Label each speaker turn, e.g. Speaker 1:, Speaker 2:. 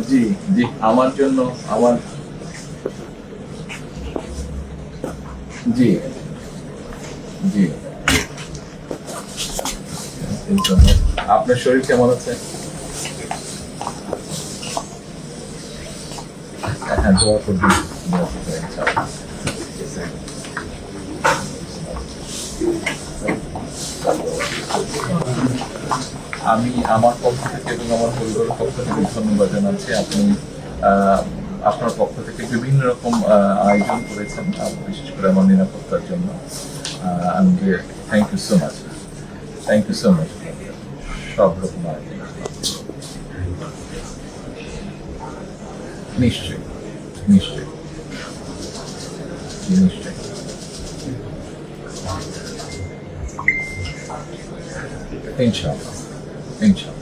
Speaker 1: জি জি, আমার জন্য আমার জি জি, আপনার শরীর কেমন আছে? হ্যাঁ, দোয়া করবেন, দোয়া করবেন, ইনশাআল্লাহ। আমি আমার পক্ষ থেকে এবং আমার পরিবারের পক্ষ থেকে ধন্যবাদ জানাচ্ছি। আপনি আহ, আপনার পক্ষ থেকে বিভিন্ন রকম আয়োজন করেছেন, বিশেষ করে আমার নিরাপত্তার জন্য। Thank you so much, thank you so much. সব রকম আয়োজন নিশ্চয়ই, নিশ্চয়ই, নিশ্চয়ই। ইনশাআল্লাহ, ইনশাআল্লাহ।